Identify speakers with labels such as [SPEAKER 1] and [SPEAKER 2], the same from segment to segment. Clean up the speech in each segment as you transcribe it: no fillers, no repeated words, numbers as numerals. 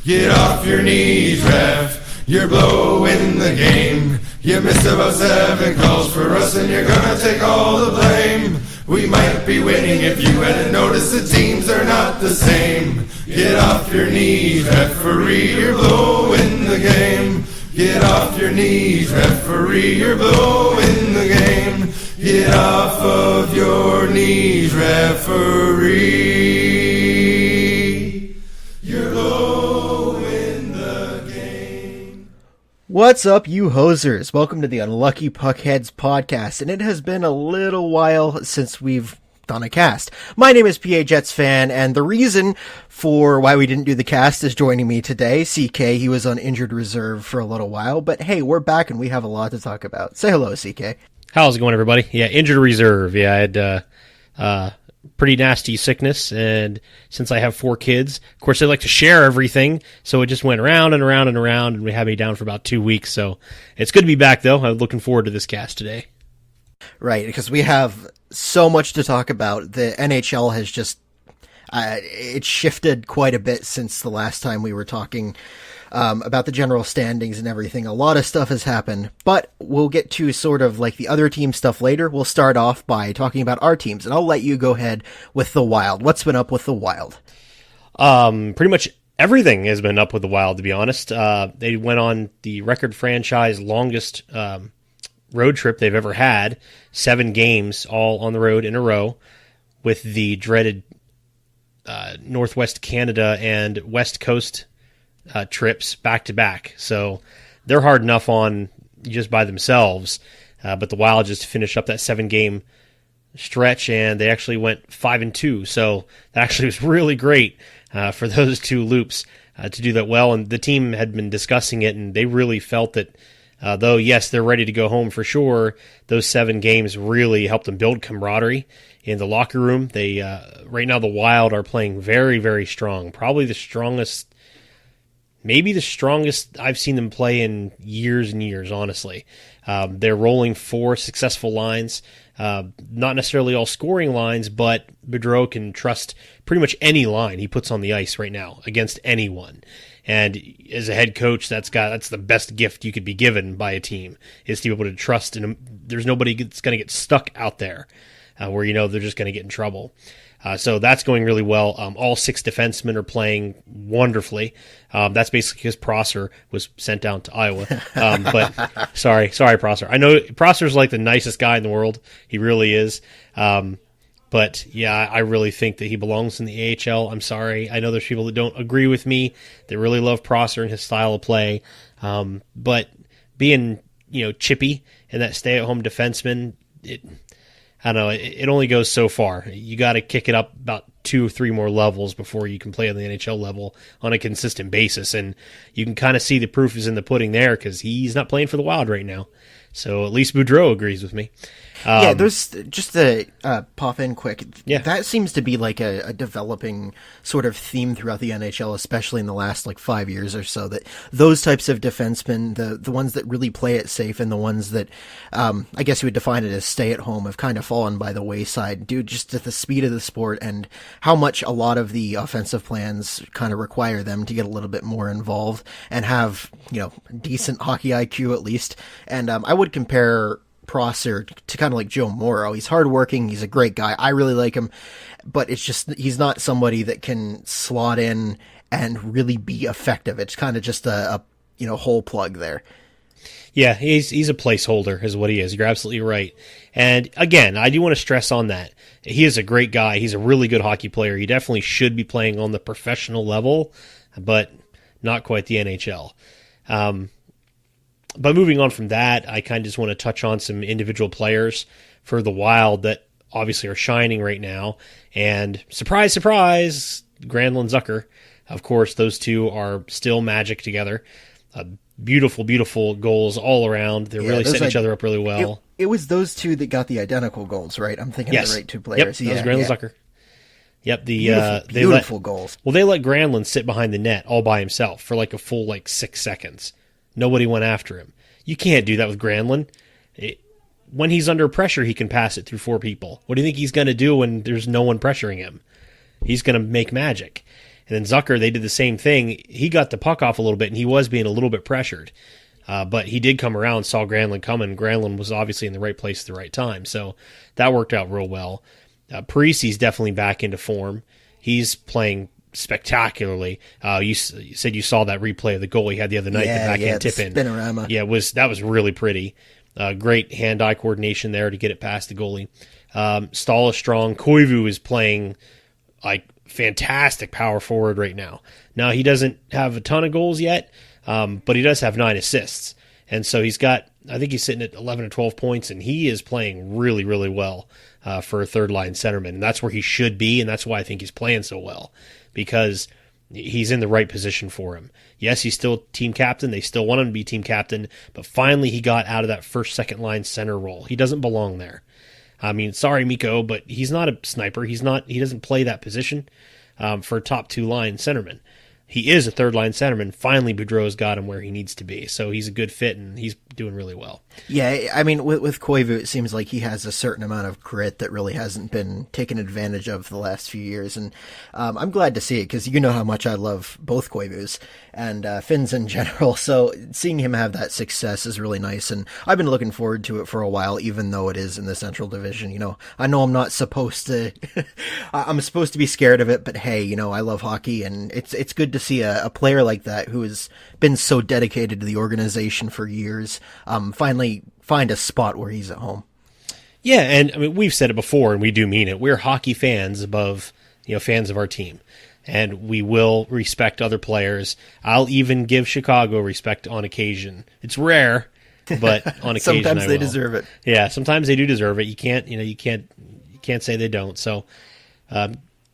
[SPEAKER 1] Get off your knees, ref. You're blowing the game. You missed about 7 calls for us and you're gonna take all the blame. We might be winning if you hadn't noticed the teams are not the same. Get off your knees, referee, you're blowing the game. Get off your knees, referee, you're blowing the game. Get off of your knees, referee. You're blowing the game.
[SPEAKER 2] What's up, you hosers? Welcome to the Unlucky Puckheads podcast, and it has been a little while since we've done a cast. My name is PA Jets fan, and the reason for why we didn't do the cast is joining me today. CK, he was on injured reserve for a little while, but hey, we're back and we have a lot to talk about. Say hello, CK.
[SPEAKER 3] How's it going, everybody? Yeah, injured reserve. Yeah, I had pretty nasty sickness, and since I have 4 kids, of course, they like to share everything, so it just went around and around and around, and we had me down for about 2 weeks, so it's good to be back, though. I'm looking forward to this cast today.
[SPEAKER 2] Right, because we have so much to talk about. The NHL has just it shifted quite a bit since the last time we were talking about the general standings and everything. A lot of stuff has happened, but we'll get to sort of like the other team stuff later. We'll start off by talking about our teams, and I'll let you go ahead with the Wild. What's been up with the Wild?
[SPEAKER 3] Pretty much everything has been up with the Wild, to be honest. They went on the record franchise longest road trip they've ever had, 7 games all on the road in a row, with the dreaded Northwest Canada and West Coast trips back to back. So they're hard enough on just by themselves, but the Wild just finished up that 7-game stretch, and they actually went 5-2. So that actually was really great for those 2 loops to do that well. And the team had been discussing it, and they really felt that though, yes, they're ready to go home for sure, those 7 games really helped them build camaraderie in the locker room. They right now the Wild are playing very, very strong. Probably the strongest, maybe the strongest I've seen them play in years and years, honestly. They're rolling 4 successful lines, not necessarily all scoring lines, but Boudreau can trust pretty much any line he puts on the ice right now against anyone. And as a head coach, that's the best gift you could be given by a team, is to be able to trust. And there's nobody that's going to get stuck out there where you know they're just going to get in trouble. So that's going really well. All 6 defensemen are playing wonderfully. That's basically because Prosser was sent down to Iowa. But sorry, Prosser. I know Prosser's like the nicest guy in the world. He really is. But yeah, I really think that he belongs in the AHL. I'm sorry. I know there's people that don't agree with me. They really love Prosser and his style of play. But being, chippy and that stay-at-home defenseman, I don't know, it only goes so far. You got to kick it up about 2 or 3 more levels before you can play on the NHL level on a consistent basis. And you can kind of see the proof is in the pudding there, because he's not playing for the Wild right now. So at least Boudreau agrees with me.
[SPEAKER 2] There's just to pop in quick.
[SPEAKER 3] Yeah.
[SPEAKER 2] That seems to be like a developing sort of theme throughout the NHL, especially in the last 5 years or so. That those types of defensemen, the ones that really play it safe, and the ones that I guess you would define it as stay at home, have kind of fallen by the wayside due just to the speed of the sport and how much a lot of the offensive plans kind of require them to get a little bit more involved and have decent hockey IQ at least. And I would compare Prosser to kind of like Joe Morrow. He's hardworking. He's a great guy. I really like him, but it's just he's not somebody that can slot in and really be effective. It's kind of just a hole plug there.
[SPEAKER 3] Yeah, he's a placeholder is what he is. You're absolutely right. And again, I do want to stress on that. He is a great guy. He's a really good hockey player. He definitely should be playing on the professional level, but not quite the NHL. But moving on from that, I kind of just want to touch on some individual players for the Wild that obviously are shining right now. And surprise, surprise, Granlund Zucker. Of course, those 2 are still magic together. Beautiful, beautiful goals all around. They're really setting each other up really well.
[SPEAKER 2] It was those 2 that got the identical goals, right? I'm thinking of the right 2 players.
[SPEAKER 3] Yep, that was Granlund Zucker. Yep,
[SPEAKER 2] beautiful goals.
[SPEAKER 3] Well, they let Granlund sit behind the net all by himself for a full 6 seconds. Nobody went after him. You can't do that with Granlund. When he's under pressure, he can pass it through 4 people. What do you think he's going to do when there's no one pressuring him? He's going to make magic. And then Zucker, they did the same thing. He got the puck off a little bit, and he was being a little bit pressured. But he did come around, saw Granlund coming. Granlund was obviously in the right place at the right time. So that worked out real well. Parisi's definitely back into form. He's playing spectacularly. You said you saw that replay of the goal he had the other night, the backhand tip in.
[SPEAKER 2] Spinorama.
[SPEAKER 3] Yeah, that was really pretty. Great hand-eye coordination there to get it past the goalie. Stahl is strong. Koivu is playing like fantastic power forward right now. Now, he doesn't have a ton of goals yet, but he does have 9 assists. And so I think he's sitting at 11 or 12 points, and he is playing really, really well for a third-line centerman. And that's where he should be, and that's why I think he's playing so well, because he's in the right position for him. Yes, he's still team captain. They still want him to be team captain, but finally he got out of that first, second-line center role. He doesn't belong there. I mean, sorry, Mikko, but he's not a sniper. He doesn't play that position for a top 2-line centerman. He is a third-line centerman. Finally, Boudreau's got him where he needs to be. So he's a good fit, and he's doing really well.
[SPEAKER 2] Yeah, I mean, with Koivu, it seems like he has a certain amount of grit that really hasn't been taken advantage of the last few years. And I'm glad to see it, because you know how much I love both Koivus and Finns in general. So seeing him have that success is really nice. And I've been looking forward to it for a while, even though it is in the Central Division. You know, I know I'm not supposed to, I'm supposed to be scared of it, but hey, you know, I love hockey, and it's good to see a player like that who has been so dedicated to the organization for years finally find a spot where he's at home.
[SPEAKER 3] Yeah, and I mean, we've said it before, and we do mean it. We're hockey fans above, fans of our team, and we will respect other players. I'll even give Chicago respect on occasion. It's rare, but on occasion
[SPEAKER 2] sometimes they deserve it.
[SPEAKER 3] Yeah, sometimes they do deserve it. You can't say they don't. So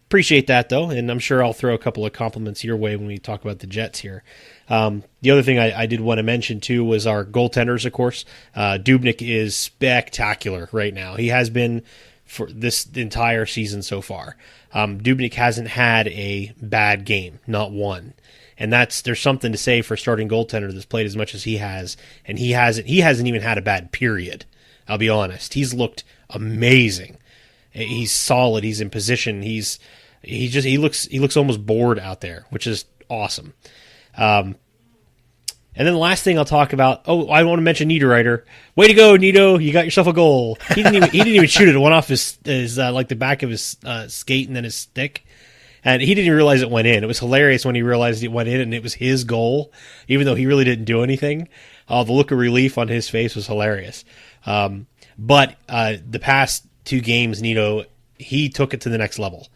[SPEAKER 3] appreciate that, though, and I'm sure I'll throw a couple of compliments your way when we talk about the Jets here. The other thing I did want to mention, too, was our goaltenders, of course. Dubnyk is spectacular right now. He has been for this entire season so far. Dubnyk hasn't had a bad game, not one. And there's something to say for a starting goaltender that's played as much as he has, and he hasn't even had a bad period. I'll be honest. He's looked amazing. He's solid. He's in position. He looks almost bored out there, which is awesome. And then the last thing I'll talk about. Oh, I want to mention Niederreiter. Way to go, Nito! You got yourself a goal. He didn't even shoot it. It went off his like the back of his skate and then his stick, and he didn't even realize it went in. It was hilarious when he realized it went in and it was his goal, even though he really didn't do anything. The look of relief on his face was hilarious. But the past 2 games, Nito, he took it to the next level.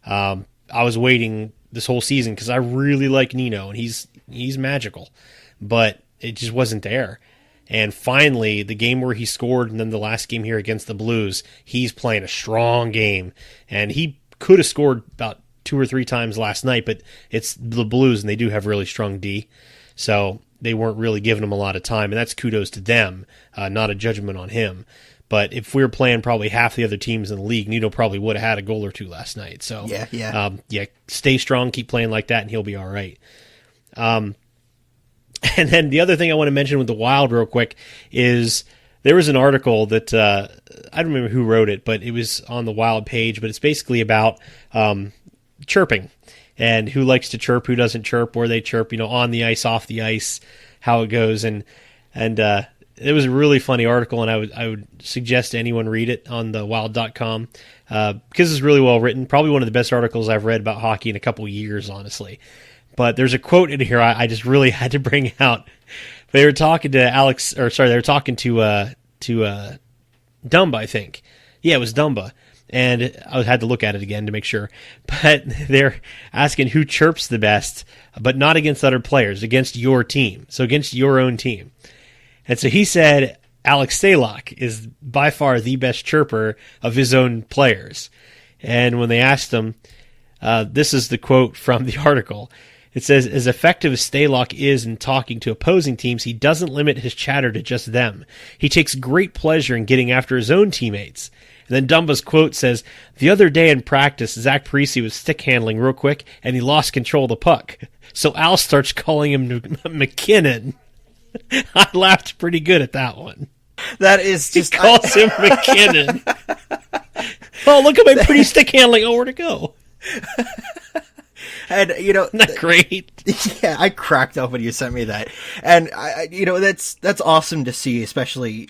[SPEAKER 3] I was waiting this whole season because I really like Nino, and he's magical, but it just wasn't there. And finally, the game where he scored, and then the last game here against the Blues, he's playing a strong game, and he could have scored about 2 or 3 times last night, but it's the Blues, and they do have really strong D, so they weren't really giving him a lot of time, and that's kudos to them, not a judgment on him. But if we were playing probably half the other teams in the league, Nito probably would have had a goal or 2 last night. So yeah, stay strong, keep playing like that, and he'll be all right. And then the other thing I want to mention with the Wild real quick is there was an article that I don't remember who wrote it, but it was on the Wild page. But it's basically about chirping and who likes to chirp, who doesn't chirp, where they chirp, on the ice, off the ice, how it goes, and it was a really funny article, and I would suggest anyone read it on the wild.com because it's really well written. Probably one of the best articles I've read about hockey in a couple years, honestly. But there's a quote in here I just really had to bring out. They were talking to they were talking to Dumba, I think. Yeah, it was Dumba. And I had to look at it again to make sure. But they're asking who chirps the best, but not against other players, against your team. So against your own team. And so he said Alex Stalock is by far the best chirper of his own players. And when they asked him, this is the quote from the article. It says, as effective as Stalock is in talking to opposing teams, he doesn't limit his chatter to just them. He takes great pleasure in getting after his own teammates. And then Dumba's quote says, the other day in practice, Zach Parise was stick handling real quick, and he lost control of the puck. So Al starts calling him McKinnon. I laughed pretty good at that one.
[SPEAKER 2] That is just...
[SPEAKER 3] He calls him McKinnon. Oh, look at my pretty stick handling. Oh, where'd it go?
[SPEAKER 2] And, you know,
[SPEAKER 3] Isn't that great?
[SPEAKER 2] yeah, I cracked up when you sent me that. And you know, that's awesome to see, especially,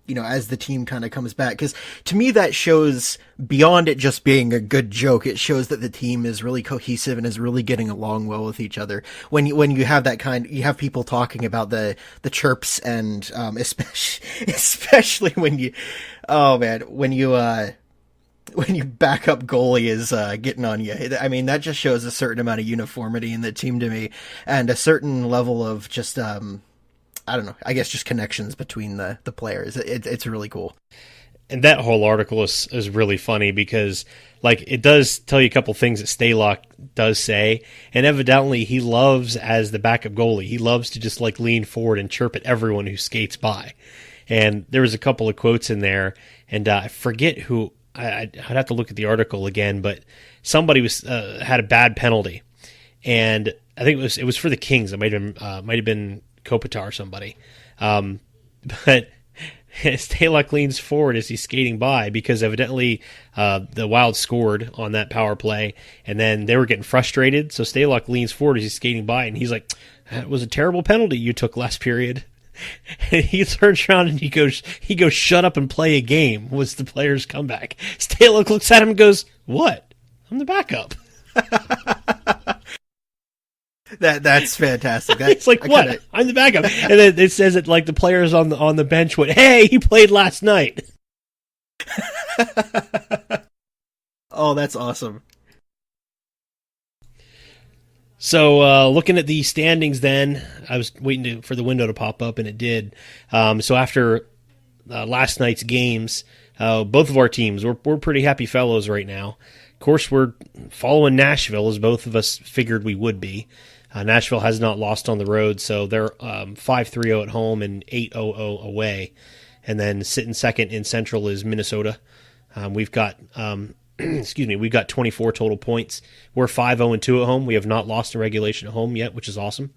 [SPEAKER 2] you know, as the team kind of comes back. Because to me, that shows beyond it just being a good joke. It shows that the team is really cohesive and is really getting along well with each other. When you have that you have people talking about the chirps and, especially when you, oh man, when you backup goalie is getting on you. I mean, that just shows a certain amount of uniformity in the team to me, and a certain level of just I don't know, I guess just connections between the players. It's really cool.
[SPEAKER 3] And that whole article is really funny because, like, it does tell you a couple things that Stalock does say, and evidently he loves, as the backup goalie, he loves to just, like, lean forward and chirp at everyone who skates by. And there was a couple of quotes in there, and I forget who, I'd have to look at the article again, but somebody had a bad penalty, and I think it was for the Kings. It might have been Kopitar or somebody, but Stalock leans forward as he's skating by because evidently the Wild scored on that power play, and then they were getting frustrated. So Stalock leans forward as he's skating by, and he's like, "That was a terrible penalty you took last period." And he turns around and he goes, "Shut up and play a game," was the player's comeback. Stalock looks at him and goes, "What? I'm the backup."
[SPEAKER 2] That's fantastic.
[SPEAKER 3] It's like, what? I'm the backup. And then it says it like the players on the bench went, "Hey, he played last night."
[SPEAKER 2] Oh, that's awesome.
[SPEAKER 3] So looking at the standings then, I was waiting for the window to pop up, and it did. So after last night's games, both of our teams, we're pretty happy fellows right now. Of course, we're following Nashville, as both of us figured we would be. Nashville has not lost on the road, so they're 5-3-0 at home and 8-0-0 away. And then sitting second in Central is Minnesota. We've got we've got 24 total points. We're 5-0-2 at home. We have not lost in regulation at home yet, which is awesome.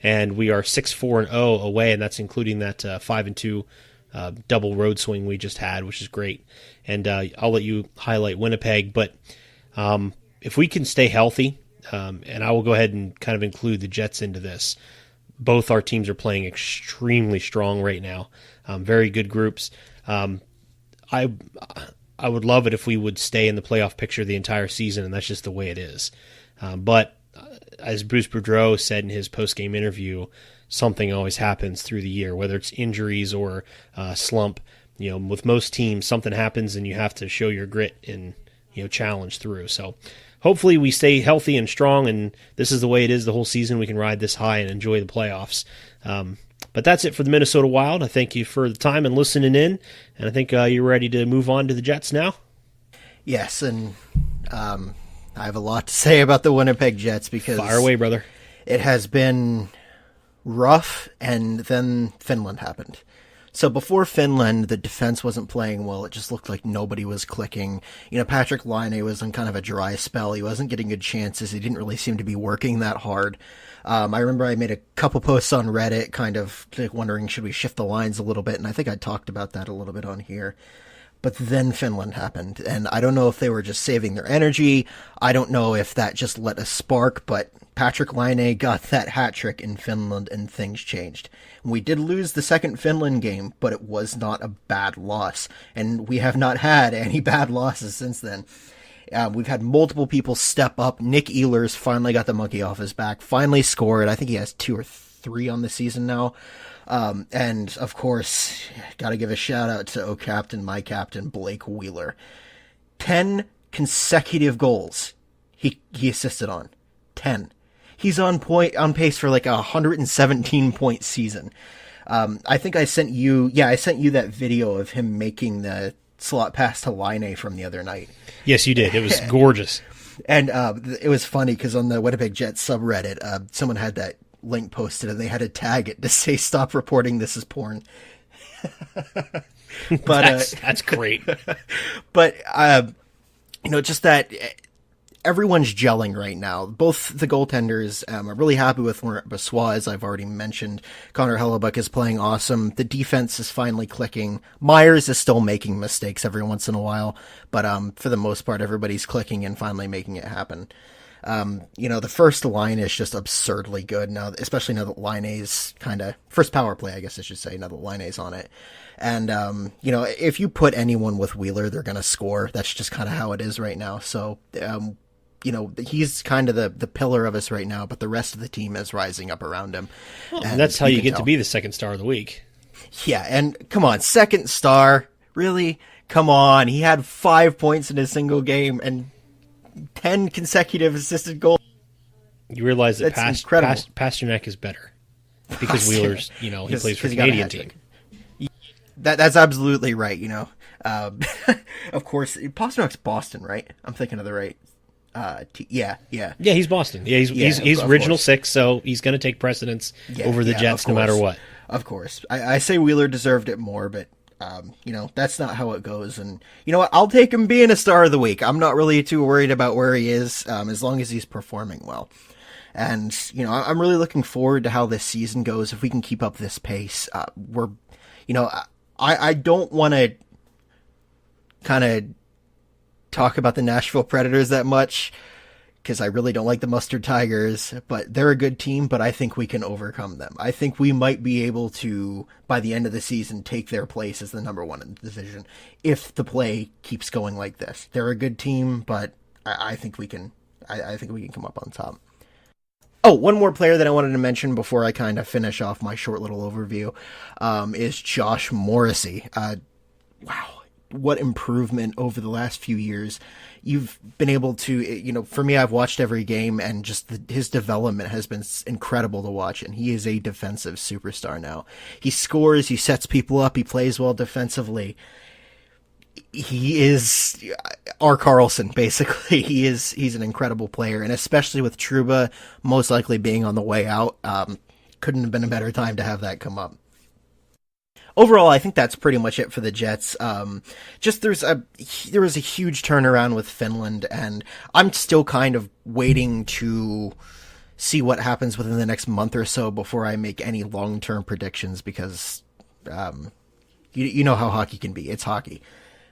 [SPEAKER 3] And we are 6-4-0 away, and that's including that 5-2 double road swing we just had, which is great. And I'll let you highlight Winnipeg, but if we can stay healthy, and I will go ahead and kind of include the Jets into this. Both our teams are playing extremely strong right now. Very good groups. I would love it if we would stay in the playoff picture the entire season, and that's just the way it is. But as Bruce Boudreau said in his post-game interview, something always happens through the year, whether it's injuries or slump. You know, with most teams, something happens and you have to show your grit and, you know, challenge through. So hopefully we stay healthy and strong, and this is the way it is the whole season. We can ride this high and enjoy the playoffs. But that's it for the Minnesota Wild. I thank you for the time and listening in, and I think you're ready to move on to the Jets now.
[SPEAKER 2] Yes, and I have a lot to say about the Winnipeg Jets because
[SPEAKER 3] fire away, brother.
[SPEAKER 2] It has been rough, and then Finland happened. So before Finland, the defense wasn't playing well. It just looked like nobody was clicking. You know, Patrick Laine was on kind of a dry spell. He wasn't getting good chances. He didn't really seem to be working that hard. I remember I made a couple posts on Reddit kind of wondering, should we shift the lines a little bit? And I think I talked about that a little bit on here. But then Finland happened, and I don't know if they were just saving their energy. I don't know if that just lit a spark, but Patrick Laine got that hat trick in Finland, and things changed. We did lose the second Finland game, but it was not a bad loss, and we have not had any bad losses since then. We've had multiple people step up. Nick Ehlers finally got the monkey off his back, finally scored. I think he has 2 or 3 on the season now. And of course, got to give a shout out to captain, my captain, Blake Wheeler. 10 consecutive goals he assisted on. 10. He's on pace for like a 117 point season. I think I sent you that video of him making the slot pass to Laine from the other night.
[SPEAKER 3] Yes, you did. It was gorgeous.
[SPEAKER 2] And it was funny because on the Winnipeg Jets subreddit, someone had that link posted and they had to tag it to say, "Stop reporting this as porn." But
[SPEAKER 3] that's great.
[SPEAKER 2] But you know, just that everyone's gelling right now. Both the goaltenders, I'm really happy with Brossoit, as I've already mentioned. Connor Hellebuck is playing awesome. The defense is finally clicking. Myers is still making mistakes every once in a while, but for the most part, everybody's clicking and finally making it happen. The first line is just absurdly good now, especially now that Line A's first power play, I guess I should say, now that Line A's on it. And, if you put anyone with Wheeler, they're going to score. That's just kind of how it is right now. So, he's kind of the pillar of us right now, but the rest of the team is rising up around him.
[SPEAKER 3] Well, and that's how you get to be the second star of the week.
[SPEAKER 2] Yeah, and come on, second star, really? Come on, he had 5 points in a single game and 10 consecutive assisted goals.
[SPEAKER 3] You realize that Pasternak is better because Wheeler's, he plays for the Canadian team.
[SPEAKER 2] That's absolutely right. Of course, Pasternak's Boston, right? I'm thinking of the right. Yeah,
[SPEAKER 3] he's Boston. Yeah, he's original six, so he's going to take precedence over the Jets no matter what.
[SPEAKER 2] Of course, I say Wheeler deserved it more, but that's not how it goes. And you know what? I'll take him being a star of the week. I'm not really too worried about where he is, as long as he's performing well. And I'm really looking forward to how this season goes. If we can keep up this pace, I don't want to kind of talk about the Nashville Predators that much because I really don't like the Mustard Tigers, but they're a good team, but I think we can overcome them. I think we might be able to, by the end of the season, take their place as the number one in the division if the play keeps going like this. They're a good team, but I think we can come up on top. Oh, one more player that I wanted to mention before I kind of finish off my short little overview is Josh Morrissey. Wow. What improvement over the last few years. You've been able to, for me, I've watched every game and just his development has been incredible to watch. And he is a defensive superstar now. He scores, he sets people up, he plays well defensively. He is our Carlson, basically. He's an incredible player. And especially with Trouba most likely being on the way out, couldn't have been a better time to have that come up. Overall, I think that's pretty much it for the Jets. There was a huge turnaround with Finland, and I'm still kind of waiting to see what happens within the next month or so before I make any long-term predictions because you know how hockey can be. It's hockey.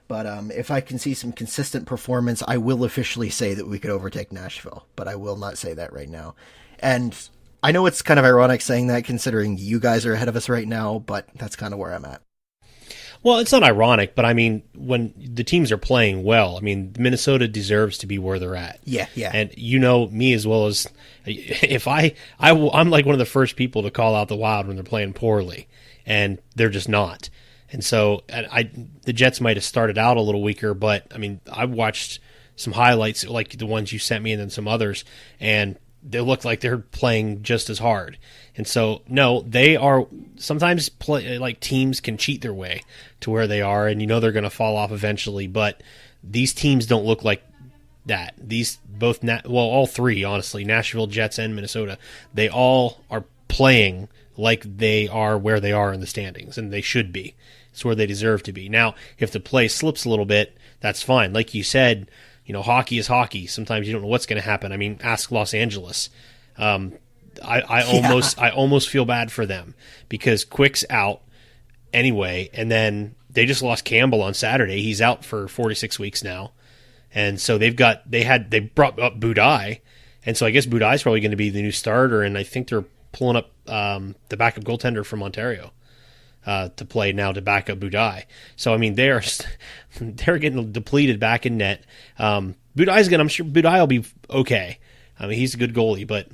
[SPEAKER 2] But if I can see some consistent performance, I will officially say that we could overtake Nashville, but I will not say that right now. And I know it's kind of ironic saying that considering you guys are ahead of us right now, but that's kind of where I'm at.
[SPEAKER 3] Well, it's not ironic, but I mean, when the teams are playing well, I mean, Minnesota deserves to be where they're at.
[SPEAKER 2] Yeah.
[SPEAKER 3] And you know me as well as if I'm like one of the first people to call out the Wild when they're playing poorly, and they're just not. And so the Jets might have started out a little weaker, but I mean, I watched some highlights like the ones you sent me and then some others, and they look like they're playing just as hard. And so, no, they are sometimes like teams can cheat their way to where they are, and they're going to fall off eventually. But these teams don't look like that. These all three, honestly, Nashville, Jets, and Minnesota, they all are playing like they are where they are in the standings, and they should be. It's where they deserve to be. Now, if the play slips a little bit, that's fine. Like you said, hockey is hockey. Sometimes you don't know what's going to happen. I mean, ask Los Angeles. I almost feel bad for them because Quick's out anyway, and then they just lost Campbell on Saturday. He's out for 46 weeks now, and so they brought up Budai, and so I guess Budai's probably going to be the new starter, and I think they're pulling up the backup goaltender from Ontario to play now to back up Budai. So I mean they're getting depleted back in net. I'm sure Budai will be okay. I mean he's a good goalie, but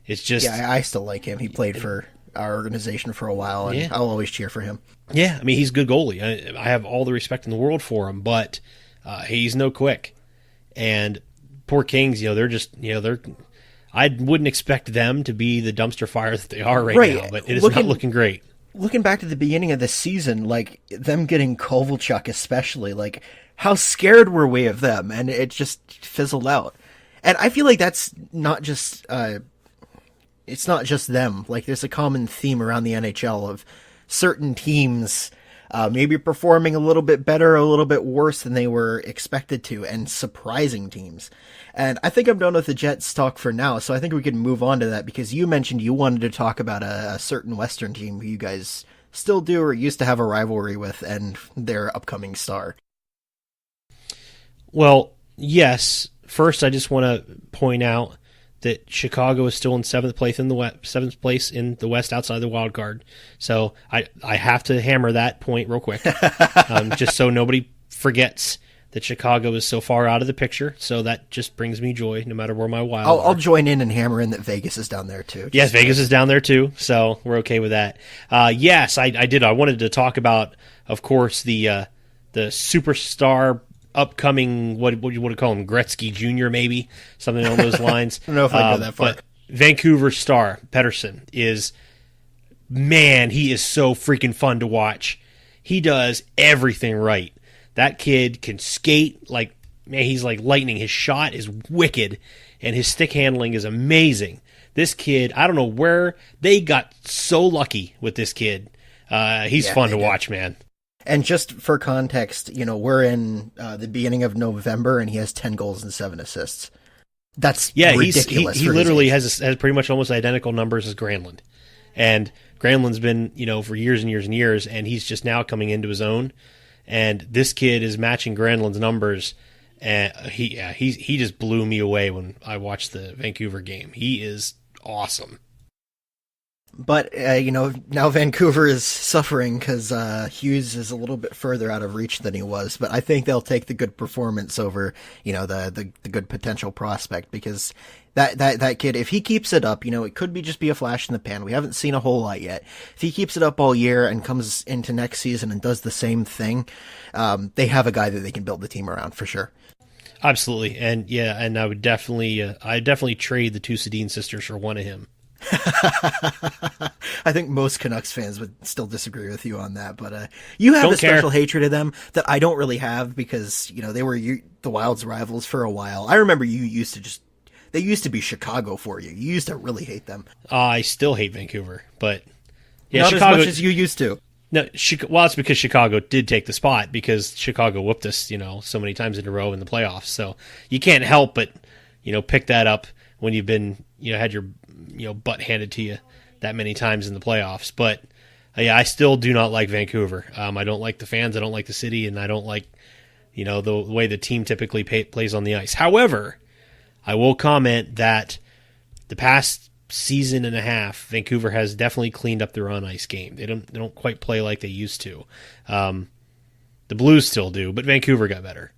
[SPEAKER 3] it's just
[SPEAKER 2] I still like him. He played for our organization for a while, and I'll always cheer for him.
[SPEAKER 3] Yeah, I mean he's a good goalie. I have all the respect in the world for him, but he's no Quick. And poor Kings, I wouldn't expect them to be the dumpster fire that they are right now, but it is not looking great.
[SPEAKER 2] Looking back to the beginning of the season, like them getting Kovalchuk especially, like how scared were we of them, and it just fizzled out. And I feel like that's not just it's not just them. Like there's a common theme around the NHL of certain teams maybe performing a little bit better, a little bit worse than they were expected to, and surprising teams. And I think I'm done with the Jets talk for now, so I think we can move on to that, because you mentioned you wanted to talk about a certain Western team who you guys still do or used to have a rivalry with, and their upcoming star.
[SPEAKER 3] Well, yes, first, I just want to point out that Chicago is still in seventh place in the West outside the wild card. So I have to hammer that point real quick, just so nobody forgets that Chicago is so far out of the picture. So that just brings me joy, no matter where my wild.
[SPEAKER 2] I'll join in and hammer in that Vegas is down there too.
[SPEAKER 3] Yes, Vegas is down there too. So we're okay with that. Yes, I did. I wanted to talk about, of course, the superstar upcoming, what you want to call him, Gretzky Jr. maybe, something along those lines.
[SPEAKER 2] I don't know if I go that far.
[SPEAKER 3] But Vancouver Star Pedersen is, man, he is so freaking fun to watch. He does everything right. That kid can skate like, man, he's like lightning. His shot is wicked, and his stick handling is amazing. This kid, I don't know where they got so lucky with this kid. He's fun to watch, man.
[SPEAKER 2] And just for context, we're in the beginning of November, and he has 10 goals and 7 assists. That's ridiculous.
[SPEAKER 3] He literally has pretty much almost identical numbers as Granlund. And Granlund's been, for years and years and years, and he's just now coming into his own. And this kid is matching Granlund's numbers, and he just blew me away when I watched the Vancouver game. He is awesome.
[SPEAKER 2] But, now Vancouver is suffering because Hughes is a little bit further out of reach than he was. But I think they'll take the good performance over, the good potential prospect, because that kid, if he keeps it up, it could just be a flash in the pan. We haven't seen a whole lot yet. If he keeps it up all year and comes into next season and does the same thing, they have a guy that they can build the team around for sure.
[SPEAKER 3] Absolutely. And I would definitely trade the two Sedin sisters for one of him.
[SPEAKER 2] I think most Canucks fans would still disagree with you on that, but you have a special hatred of them that I don't really have, because they were the Wild's rivals for a while. I remember they used to be Chicago for you. You used to really hate them.
[SPEAKER 3] I still hate Vancouver, but yeah,
[SPEAKER 2] not
[SPEAKER 3] Chicago,
[SPEAKER 2] as much as you used to.
[SPEAKER 3] No, it's because Chicago did take the spot, because Chicago whooped us, so many times in a row in the playoffs. So you can't help but, pick that up when you've been, had your butt handed to you that many times in the playoffs. But I still do not like Vancouver. I don't like the fans. I don't like the city, and I don't like, the way the team typically plays on the ice. However, I will comment that the past season and a half, Vancouver has definitely cleaned up their on ice game. They don't quite play like they used to. The Blues still do, but Vancouver got better.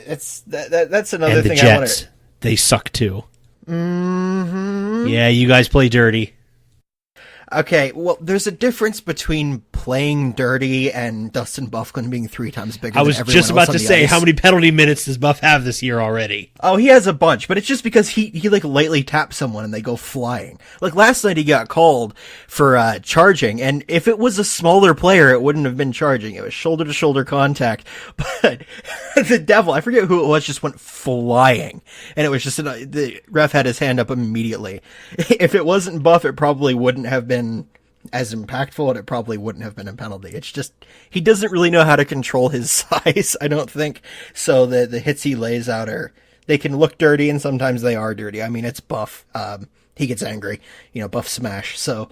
[SPEAKER 2] That's another
[SPEAKER 3] and the
[SPEAKER 2] thing.
[SPEAKER 3] Jets, they suck too.
[SPEAKER 2] Mm-hmm.
[SPEAKER 3] Yeah, you guys play dirty.
[SPEAKER 2] Okay, well, there's a difference between playing dirty and Dustin Byfuglien being 3 times bigger than everyone else on the ice. I was just about to say,
[SPEAKER 3] how many penalty minutes does Buff have this year already?
[SPEAKER 2] Oh, he has a bunch, but it's just because he lightly taps someone and they go flying. Like last night he got called for charging, and if it was a smaller player, it wouldn't have been charging. It was shoulder-to-shoulder contact. But the Devil, I forget who it was, just went flying. And it was just, the ref had his hand up immediately. If it wasn't Buff, it probably wouldn't have been as impactful, and it probably wouldn't have been a penalty. It's just, he doesn't really know how to control his size, I don't think. So the hits he lays out they can look dirty, and sometimes they are dirty. I mean, it's Buff. He gets angry, Buff smash. So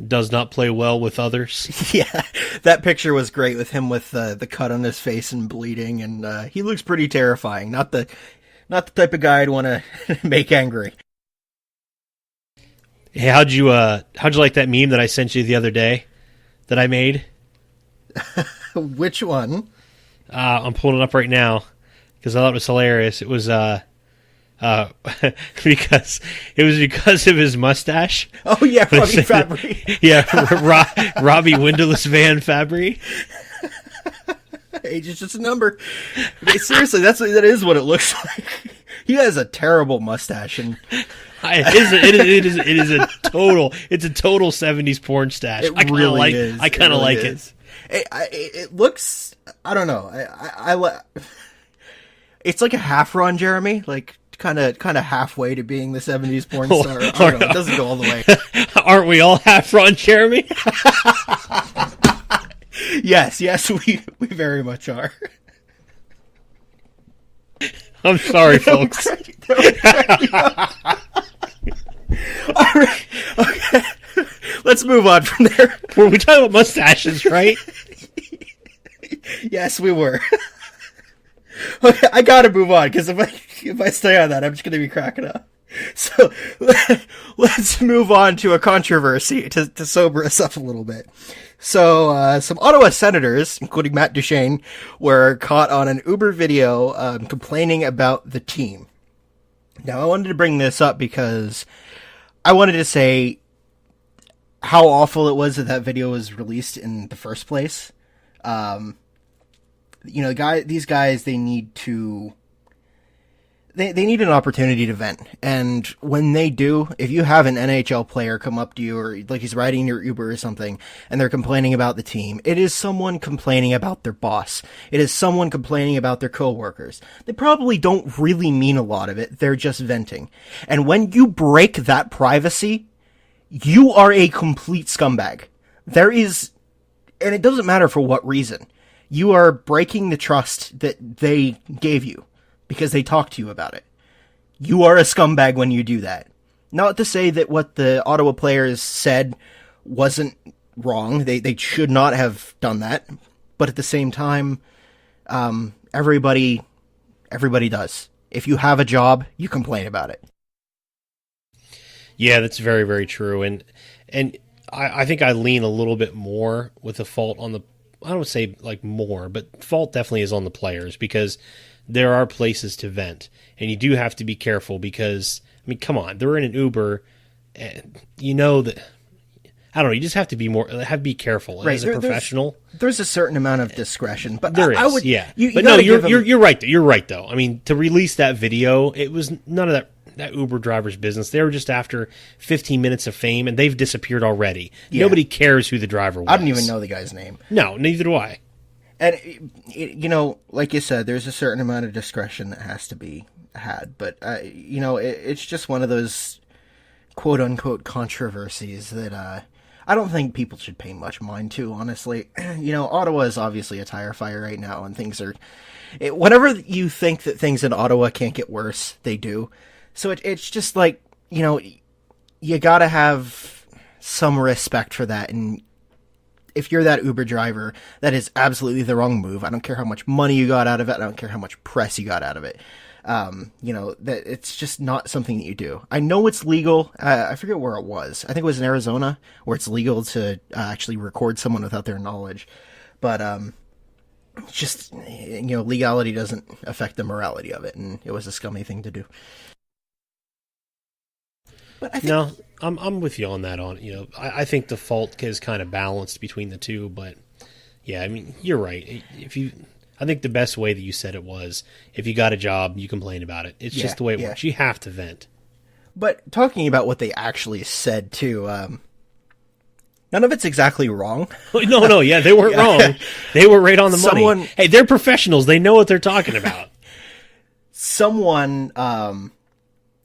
[SPEAKER 3] does not play well with others.
[SPEAKER 2] Yeah, that picture was great with him with the cut on his face and bleeding, and he looks pretty terrifying. Not the type of guy I'd want to make angry.
[SPEAKER 3] Hey, how'd you like that meme that I sent you the other day that I made?
[SPEAKER 2] Which one?
[SPEAKER 3] I'm pulling it up right now because I thought it was hilarious. It was because of his mustache.
[SPEAKER 2] Oh yeah, Robbie Fabry.
[SPEAKER 3] Yeah, Robbie Windowless Van Fabry.
[SPEAKER 2] Age is just a number. Seriously, that is what it looks like. He has a terrible mustache, and
[SPEAKER 3] it is a total 70s porn stash. I kind of like it.
[SPEAKER 2] It looks, I don't know. It's like a half Ron Jeremy, like kind of halfway to being the 70s porn star. I don't know, it doesn't go all the way.
[SPEAKER 3] Aren't we all half Ron Jeremy?
[SPEAKER 2] Yes, we very much are.
[SPEAKER 3] I'm sorry, folks.
[SPEAKER 2] All right. Okay. Let's move on from there.
[SPEAKER 3] Were we talking about mustaches, right?
[SPEAKER 2] Yes, we were. Okay, I gotta move on, because if I stay on that, I'm just gonna be cracking up. So, let's move on to a controversy to sober us up a little bit. So, some Ottawa senators, including Matt Duchene, were caught on an Uber video complaining about the team. Now, I wanted to bring this up because I wanted to say how awful it was that video was released in the first place. These guys, they need to... They need an opportunity to vent. And when they do, if you have an NHL player come up to you, or like he's riding your Uber or something, and they're complaining about the team, it is someone complaining about their boss. It is someone complaining about their coworkers. They probably don't really mean a lot of it. They're just venting. And when you break that privacy, you are a complete scumbag. And it doesn't matter for what reason. You are breaking the trust that they gave you, because they talked to you about it. You are a scumbag when you do that. Not to say that what the Ottawa players said wasn't wrong. They should not have done that. But at the same time, everybody does. If you have a job, you complain about it.
[SPEAKER 3] Yeah, that's very, very true. And I think I lean a little bit more with the fault on the, I don't say like more, but fault definitely is on the players, because there are places to vent, and you do have to be careful, because, I mean, come on, they're in an Uber, and you know that, I don't know, you just have to be careful right. As a professional.
[SPEAKER 2] There's a certain amount of discretion, but
[SPEAKER 3] there is,
[SPEAKER 2] I would,
[SPEAKER 3] yeah.
[SPEAKER 2] You
[SPEAKER 3] but no, you're right. You're right, though. I mean, to release that video, it was none of that Uber driver's business. They were just after 15 minutes of fame, and they've disappeared already. Yeah. Nobody cares who the driver was.
[SPEAKER 2] I don't even know the guy's name.
[SPEAKER 3] No, neither do I.
[SPEAKER 2] And, like you said, there's a certain amount of discretion that has to be had. But, it's just one of those quote-unquote controversies that I don't think people should pay much mind to, honestly. Ottawa is obviously a tire fire right now, and things are... whenever you think that things in Ottawa can't get worse, they do. So it's just like, you gotta have some respect for that, and if you're that Uber driver, that is absolutely the wrong move. I don't care how much money you got out of it. I don't care how much press you got out of it. That it's just not something that you do. I know it's legal. I forget where it was. I think it was in Arizona, where it's legal to actually record someone without their knowledge. But just legality doesn't affect the morality of it, and it was a scummy thing to do. But I think...
[SPEAKER 3] No, I'm with you on that. I think the fault is kind of balanced between the two, but yeah, I mean, you're right. I think the best way that you said it was, if you got a job, you complain about it. It's just the way it works. You have to vent.
[SPEAKER 2] But talking about what they actually said too, none of it's exactly wrong.
[SPEAKER 3] No, yeah, they weren't wrong. They were right on the money. Hey, they're professionals. They know what they're talking about.
[SPEAKER 2] Someone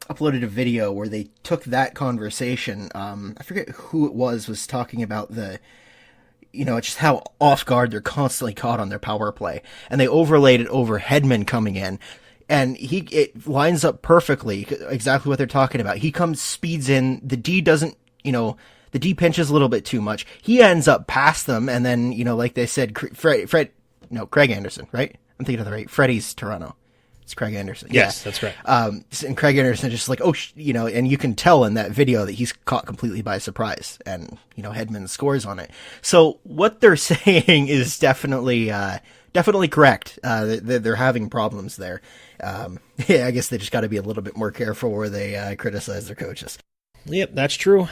[SPEAKER 2] uploaded a video where they took that conversation. I forget who it was talking about just how off guard they're constantly caught on their power play. And they overlaid it over Hedman coming in. And it lines up perfectly, exactly what they're talking about. He speeds in, the D doesn't, the D pinches a little bit too much. He ends up past them, and then, like they said, Craig Anderson, right? I'm thinking of the right. Freddie's Toronto. It's Craig Anderson.
[SPEAKER 3] Yes, that's right.
[SPEAKER 2] And Craig Anderson just like, and you can tell in that video that he's caught completely by surprise, and, Hedman scores on it. So what they're saying is definitely correct. They're having problems there. I guess they just got to be a little bit more careful where they criticize their coaches.
[SPEAKER 3] Yep, that's true.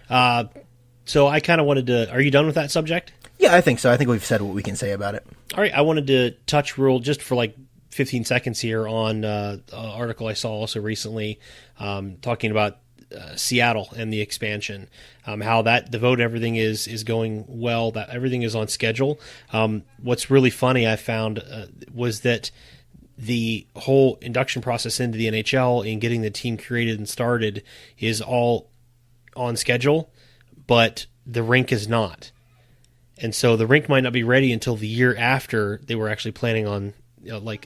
[SPEAKER 3] So I kind of wanted to, are you done with that subject?
[SPEAKER 2] Yeah, I think so. I think we've said what we can say about it.
[SPEAKER 3] All right, I wanted to touch just for like 15 seconds here on an article I saw also recently talking about Seattle and the expansion, how the vote, everything is going well, that everything is on schedule. What's really funny I found was that the whole induction process into the NHL and getting the team created and started is all on schedule, but the rink is not. And so the rink might not be ready until the year after they were actually planning on,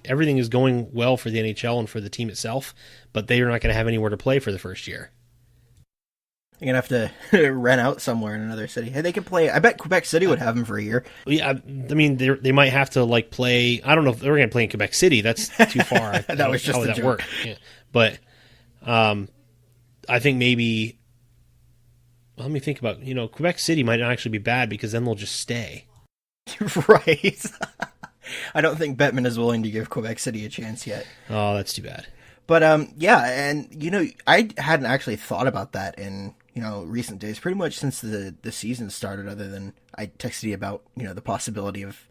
[SPEAKER 3] everything is going well for the NHL and for the team itself, but they are not going to have anywhere to play for the first year.
[SPEAKER 2] You're gonna have to rent out somewhere in another city. Hey, they can play. I bet Quebec City would have him for a year.
[SPEAKER 3] Yeah, I mean, they might have to like play. I don't know if they're going to play in Quebec City. That's too far.
[SPEAKER 2] That was just
[SPEAKER 3] how would
[SPEAKER 2] a
[SPEAKER 3] that
[SPEAKER 2] joke.
[SPEAKER 3] work? Yeah. But I think maybe. Let me think about. Quebec City might not actually be bad because then they'll just stay.
[SPEAKER 2] Right. I don't think Bettman is willing to give Quebec City a chance yet.
[SPEAKER 3] Oh, that's too bad.
[SPEAKER 2] But yeah, and I hadn't actually thought about that in recent days, pretty much since the season started. Other than I texted you about the possibility of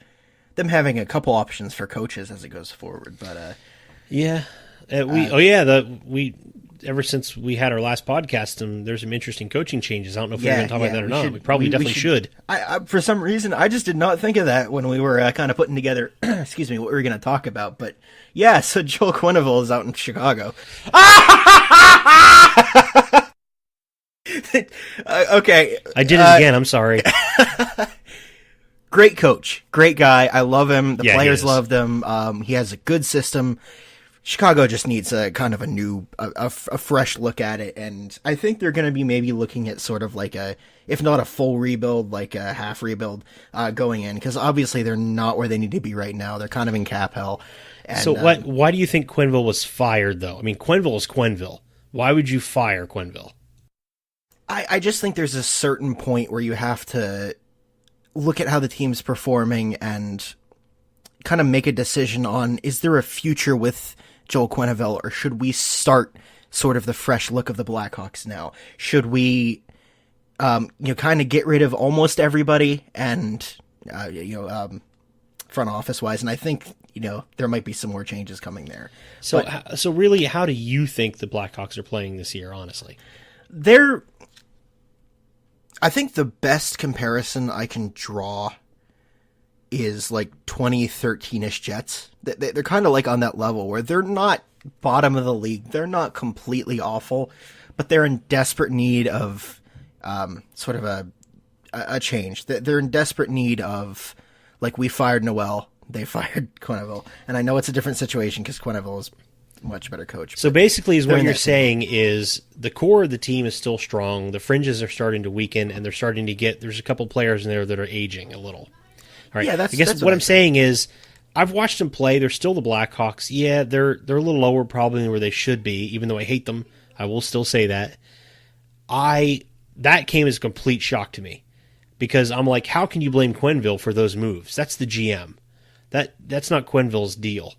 [SPEAKER 2] them having a couple options for coaches as it goes forward. But
[SPEAKER 3] yeah, we ever since we had our last podcast, there's some interesting coaching changes. I don't know if we're going to talk about that or not. We probably definitely should.
[SPEAKER 2] I for some reason, I just did not think of that when we were kind of putting together, excuse me, what we were going to talk about. But yeah, so Joel Quenneville is out in Chicago. Okay.
[SPEAKER 3] I did it again. I'm sorry.
[SPEAKER 2] Great coach. Great guy. I love him. The players
[SPEAKER 3] he
[SPEAKER 2] loved him. He has a good system. Chicago just needs a kind of a fresh look at it, and I think they're going to be maybe looking at sort of like if not a full rebuild, like a half rebuild going in, because obviously they're not where they need to be right now. They're kind of in cap hell. And,
[SPEAKER 3] so why do you think Quenneville was fired, though? I mean, Quenneville is Quenneville. Why would you fire Quenneville?
[SPEAKER 2] I just think there's a certain point where you have to look at how the team's performing and kind of make a decision on, is there a future with Joel Quenneville, or should we start sort of the fresh look of the Blackhawks now? Should we, kind of get rid of almost everybody and, front office wise? And I think, there might be some more changes coming there.
[SPEAKER 3] So really, how do you think the Blackhawks are playing this year, honestly?
[SPEAKER 2] I think the best comparison I can draw is like 2013-ish Jets. They're kind of like on that level where they're not bottom of the league. They're not completely awful, but they're in desperate need of sort of a change. They're in desperate need of, like, we fired Noel, they fired Quenneville. And I know it's a different situation because Quenneville is a much better coach.
[SPEAKER 3] So basically is what you're saying is the core of the team is still strong. The fringes are starting to weaken, and they're starting to there's a couple players in there that are aging a little. All right.
[SPEAKER 2] Yeah,
[SPEAKER 3] I guess what I'm saying is I've watched them play. They're still the Blackhawks. Yeah, they're a little lower probably than where they should be, even though I hate them. I will still say that. That came as a complete shock to me because I'm like, how can you blame Quenneville for those moves? That's the GM. That's not Quenneville's deal.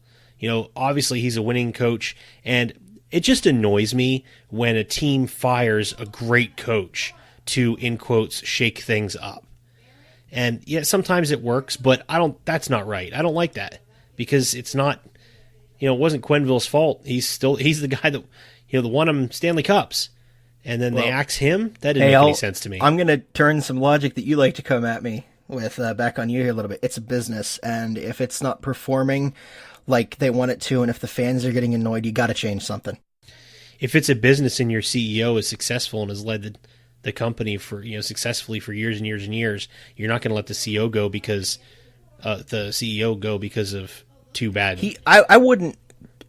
[SPEAKER 3] Obviously he's a winning coach, and it just annoys me when a team fires a great coach to, in quotes, shake things up. And yeah, sometimes it works, but that's not right. I don't like that because it's not, it wasn't Quenneville's fault. He's the guy that, that won him Stanley Cups. And then they axe him? That didn't make any sense to me.
[SPEAKER 2] I'm going to turn some logic that you like to come at me with back on you here a little bit. It's a business, and if it's not performing like they want it to, and if the fans are getting annoyed, you got to change something.
[SPEAKER 3] If it's a business and your CEO is successful and has led the company for successfully for years and years and years, you're not going to let the CEO go because of too bad.
[SPEAKER 2] I wouldn't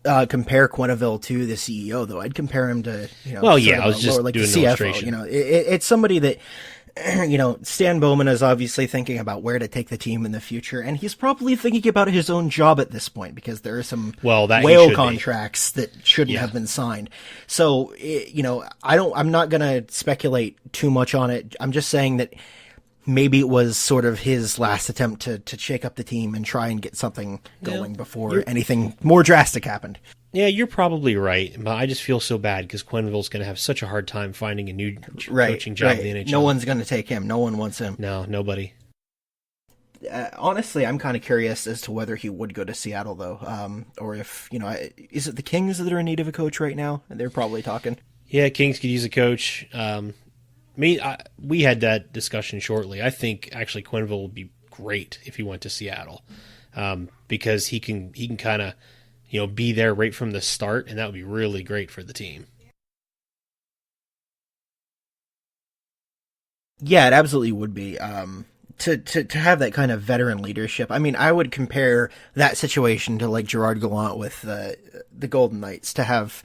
[SPEAKER 2] compare Quenneville to the CEO, though. I'd compare him to
[SPEAKER 3] I was just
[SPEAKER 2] like
[SPEAKER 3] doing
[SPEAKER 2] the
[SPEAKER 3] an
[SPEAKER 2] CFO.
[SPEAKER 3] illustration.
[SPEAKER 2] It's somebody that Stan Bowman is obviously thinking about where to take the team in the future, and he's probably thinking about his own job at this point because there are some whale contracts that shouldn't have been signed. So, I'm not going to speculate too much on it. I'm just saying that maybe it was sort of his last attempt to shake up the team and try and get something going before anything more drastic happened.
[SPEAKER 3] Yeah, you're probably right, but I just feel so bad because Quenneville's going to have such a hard time finding a new coaching job in the NHL.
[SPEAKER 2] No one's going to take him. No one wants him.
[SPEAKER 3] No, nobody.
[SPEAKER 2] Honestly, I'm kind of curious as to whether he would go to Seattle, though, or if, is it the Kings that are in need of a coach right now? They're probably talking.
[SPEAKER 3] Yeah, Kings could use a coach. We had that discussion shortly. I think actually Quenneville would be great if he went to Seattle because he can kind of be there right from the start, and that would be really great for the team.
[SPEAKER 2] Yeah, it absolutely would be. To have that kind of veteran leadership. I mean, I would compare that situation to like Gerard Gallant with the Golden Knights, to have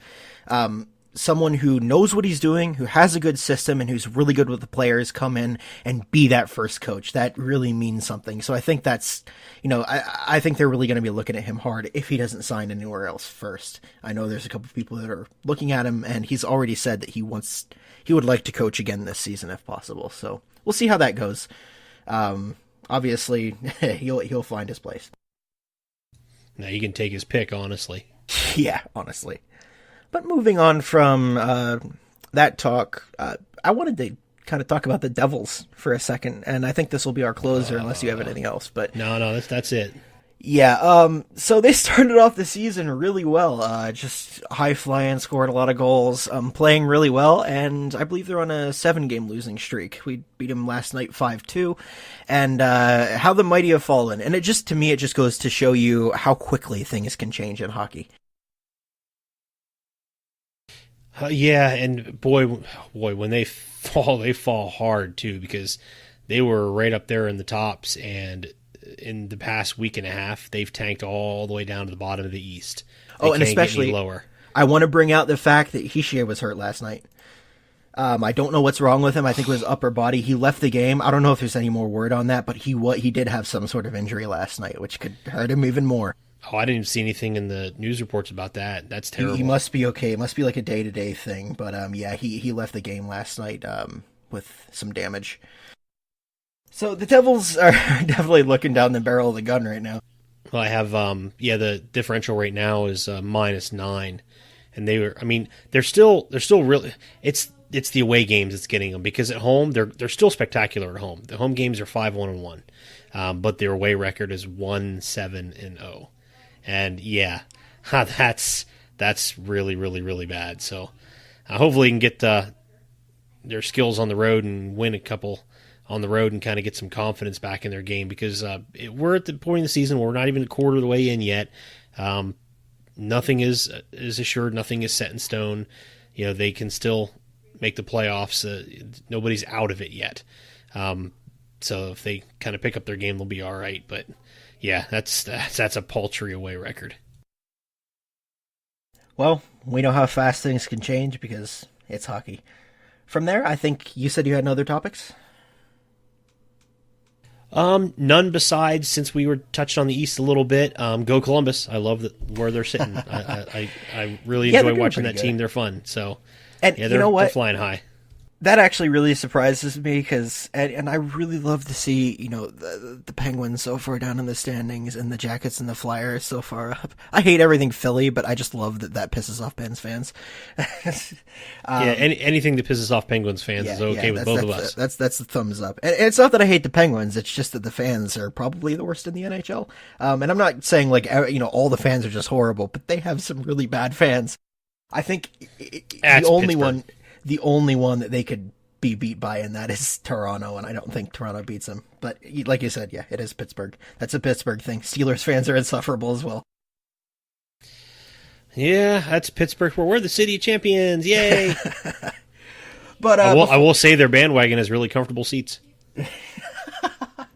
[SPEAKER 2] someone who knows what he's doing, who has a good system, and who's really good with the players come in and be that first coach. That really means something. So I think that's, I think they're really going to be looking at him hard if he doesn't sign anywhere else first. I know there's a couple of people that are looking at him, and he's already said that he would like to coach again this season if possible. So we'll see how that goes. Obviously, he'll find his place.
[SPEAKER 3] Now you can take his pick, honestly.
[SPEAKER 2] Yeah, honestly. But moving on from that talk, I wanted to kind of talk about the Devils for a second, and I think this will be our closer unless you have anything else. But
[SPEAKER 3] no, that's it.
[SPEAKER 2] Yeah, so they started off the season really well, just high-flying, scored a lot of goals, playing really well, and I believe they're on a 7-game losing streak. We beat them last night 5-2, and how the mighty have fallen. And to me, it just goes to show you how quickly things can change in hockey.
[SPEAKER 3] Yeah, and boy, when they fall hard too, because they were right up there in the tops, and in the past week and a half, they've tanked all the way down to the bottom of the East.
[SPEAKER 2] And especially
[SPEAKER 3] lower. I
[SPEAKER 2] want to bring out the fact that Hischier was hurt last night. I don't know what's wrong with him. I think it was upper body. He left the game. I don't know if there's any more word on that, but he did have some sort of injury last night, which could hurt him even more.
[SPEAKER 3] Oh, I didn't even see anything in the news reports about that. That's terrible.
[SPEAKER 2] He must be okay. It must be like a day-to-day thing. But yeah, he left the game last night with some damage. So the Devils are definitely looking down the barrel of the gun right now.
[SPEAKER 3] Well, I have the differential right now is -9, and they're still really it's the away games that's getting them, because at home they're still spectacular at home. The home games are 5-1-1, but their away record is 1-7-0. And yeah, that's really, really, really bad. So hopefully you can get their skills on the road and win a couple on the road and kind of get some confidence back in their game, because we're at the point in the season where we're not even a quarter of the way in yet. Nothing is assured. Nothing is set in stone. They can still make the playoffs. Nobody's out of it yet. So if they kind of pick up their game, they'll be all right. But yeah, that's a paltry away record.
[SPEAKER 2] Well, we know how fast things can change because it's hockey. From there, I think you said you had no other topics?
[SPEAKER 3] None besides, since we were touched on the East a little bit, go Columbus. I love where they're sitting. I really enjoy watching that team. They're fun. So,
[SPEAKER 2] and
[SPEAKER 3] yeah,
[SPEAKER 2] you know what?
[SPEAKER 3] They're flying high.
[SPEAKER 2] That actually really surprises me, because and I really love to see the Penguins so far down in the standings and the Jackets and the Flyers so far up. I hate everything Philly, but I just love that pisses off Pens fans.
[SPEAKER 3] Anything that pisses off Penguins fans is okay with both of us.
[SPEAKER 2] That's the thumbs up. And it's not that I hate the Penguins; it's just that the fans are probably the worst in the NHL. And I'm not saying all the fans are just horrible, but they have some really bad fans. I think the only one that they could be beat by, and that is Toronto, and I don't think Toronto beats them. But like you said, yeah, it is Pittsburgh. That's a Pittsburgh thing. Steelers fans are insufferable as well. Yeah,
[SPEAKER 3] that's Pittsburgh. We're the city champions. Yay!
[SPEAKER 2] But
[SPEAKER 3] I will say their bandwagon has really comfortable seats.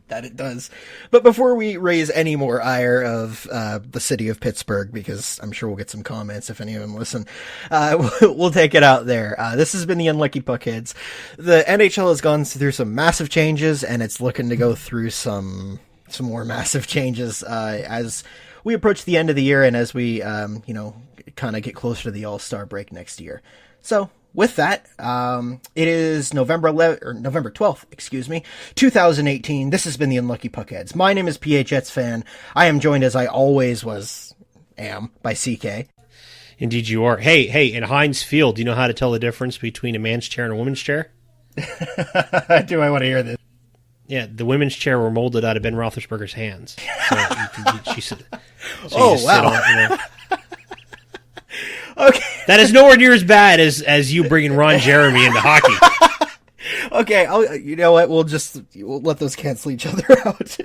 [SPEAKER 2] That it does. But before we raise any more ire of the city of Pittsburgh, because I'm sure we'll get some comments if any of them listen, we'll take it out there. This has been the Unlucky Puckheads. The NHL has gone through some massive changes, and it's looking to go through some more massive changes as we approach the end of the year and as we kind of get closer to the All-Star break next year. So with that, it is November 12th, 2018. This has been the Unlucky Puckheads. My name is PHX Fan. I am joined, as I always am, by CK.
[SPEAKER 3] Indeed you are. Hey, in Heinz Field, do you know how to tell the difference between a man's chair and a woman's chair?
[SPEAKER 2] Do I want to hear this?
[SPEAKER 3] Yeah, the women's chair were molded out of Ben Roethlisberger's hands.
[SPEAKER 2] So wow. Okay.
[SPEAKER 3] That is nowhere near as bad as you bringing Ron Jeremy into hockey.
[SPEAKER 2] Okay, you know what? We'll let those cancel each other out.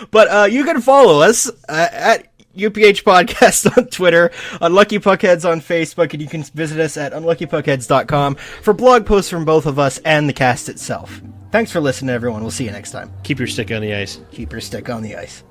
[SPEAKER 2] But you can follow us at UPH Podcast on Twitter, Unlucky Puckheads on Facebook, and you can visit us at unluckypuckheads.com for blog posts from both of us and the cast itself. Thanks for listening, everyone. We'll see you next time.
[SPEAKER 3] Keep your stick on the ice.
[SPEAKER 2] Keep your stick on the ice.